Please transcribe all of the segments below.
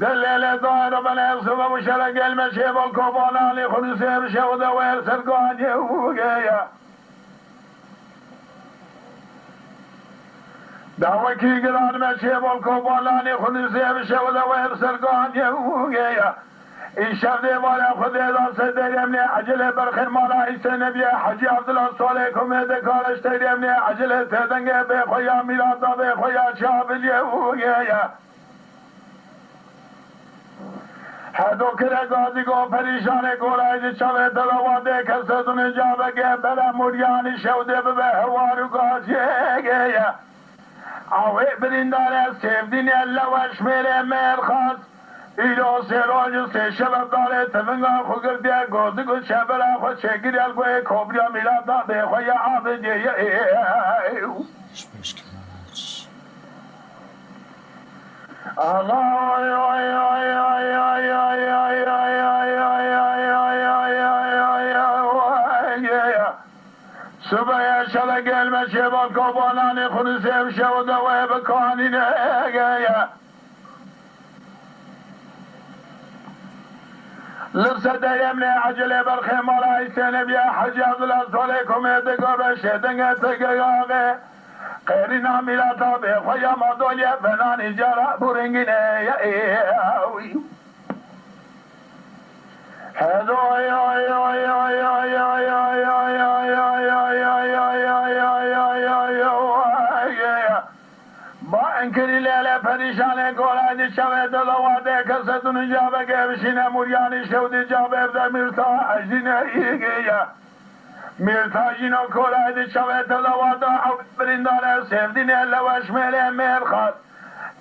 دلل ظاهر بلا يصب وشرق المشي والكوبانا لخلص يمشي ودوير سرقان يوقيا دعوكي قرار مشي والكوبانا لخلص يمشي ودوير سرقان يوقيا الشهد ولا خذ إذا صدر يمني عجله برخي مالا إنسان بيا حجي عبد الله صالحكم يدكار اشتري يمني عجله تدنق بخويا ميلادا بخويا شاب اليوغيا هدو كده غازي کو پریشان گولای چاله دلواده کسدون جابگه بلا موریانی شوده به هوارو غازی گیا اوه بریندار سیفدین الله وش میره مرخاص ایلو سراج سه شب داره تمنگا خوگر دیه گازی کو شبرا خو چگیری الگوی کبریا میلادا به خوی عابدی صبح شل gelme şeval kobanani kunu sevşevde ve bekanine gaya لرسد يمني عجل بالخمار يسنب يا حجي عبد الله صالحكم يدقى بشيدن يتقى قيرنا ميلاتا بخويا مدوليا فناني جارا بورنجيني يا ايوي هذو با انکری لیله پریشانه گولای شوه دلواده کستون جابه گوشینه موریانی شودی جابه افده میرتا اجدینه ایگیه میرتا جینو گولای شوه دلواده بریندانه سفدینه لوش میله مرخات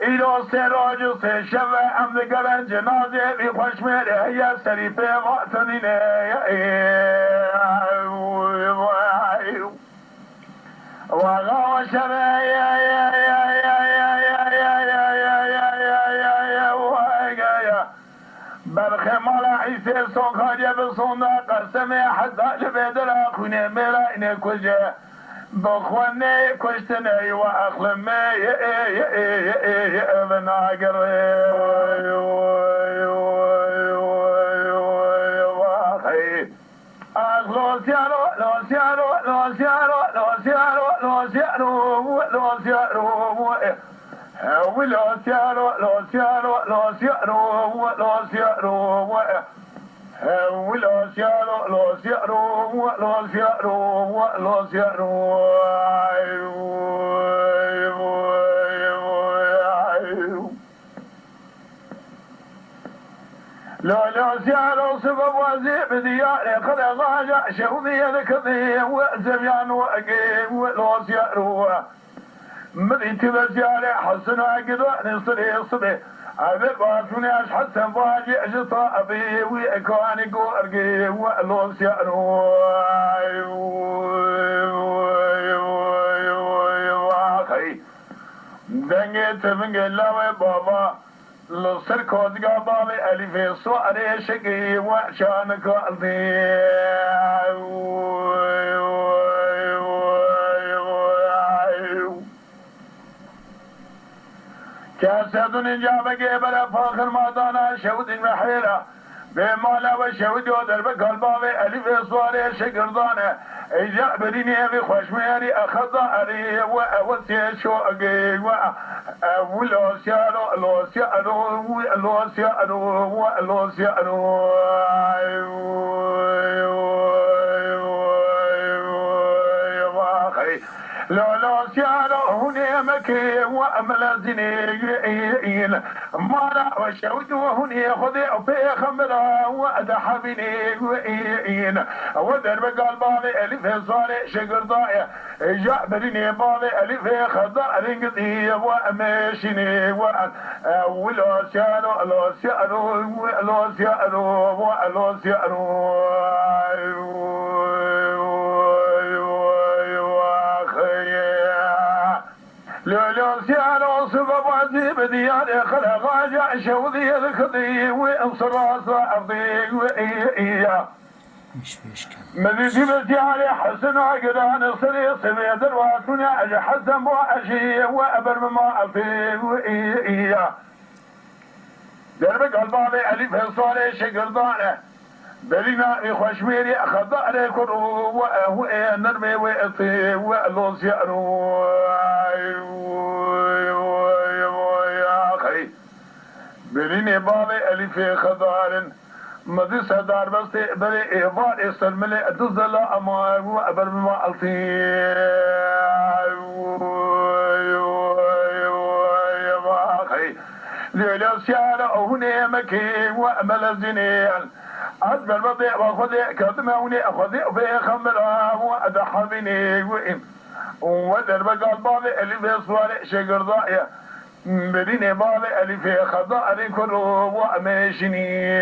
ایلو سراجو سه شوه امدگرن جنازه بی خوش میله یه سریفه واتنینه واغا شبه برخ مالا عیسی سون خاجه بسونده قسم حدا لبدر خونه ملاینه کجه بخونه کشتنه و اخلمه بناگر لا سيارة سبب وزيب دياري قد غاجع شوذي ذكذي وزبيان وأقيم ولو سيارة مدينتي بزياري حسن عقد نصري صبي أبي باسوني أش حسن باجي أجطا أبي وإكواني قوارقي ولو سيارة دنگت من قلاوي بابا لصر كوزقا بابي ألفي صواري شقي وعشان قلبي كاسدون جابك بلا فاخر مادانا شود محيرا بمالا وشود ودر بقلباوي ألف صواري شقردانه اجا بريني ابي خوشميري اخضاري واوسي شوقي ولو سيارو لو سيارو لو سيارو لو سيارو لو سيارو هني مكي وامل زنين مالا وشود وهني خذي في خمرا وادحبني وين ودر بقلبي الف صاري شقردايا جاء بريني بالي الف خضار قضي وامشيني ولو سيارو لو سيارو لو سيارو لو سيارو لو سيارو سبب عزيب بديار خلق جاء شوذي الخضي وانصر أرضي وإياه مش بيشكل مذي بديار حسن عقدان صري صبي درواتنا أجي حسن وأشي وأبر ما ألفي وإياه دربك البابي ألف الصالي شقردانه برينا خوشميري أخذ عليك ونرمي وإطي وألوس يأرو يا أخي بريني بابي ألف خضار مدي سدار بس بري إيبار استلملي أتزل أمار وأبر بما ألفي يا أخي ليلة سيارة هنا مكي وأمل الزنين أدبر بضيع وخذي كدموني أخذي في خمرها وأدحى بني وإم ودر بقى البابي اللي في صواري شقر ضايا بديني بابي اللي في خضاء كله وأمشني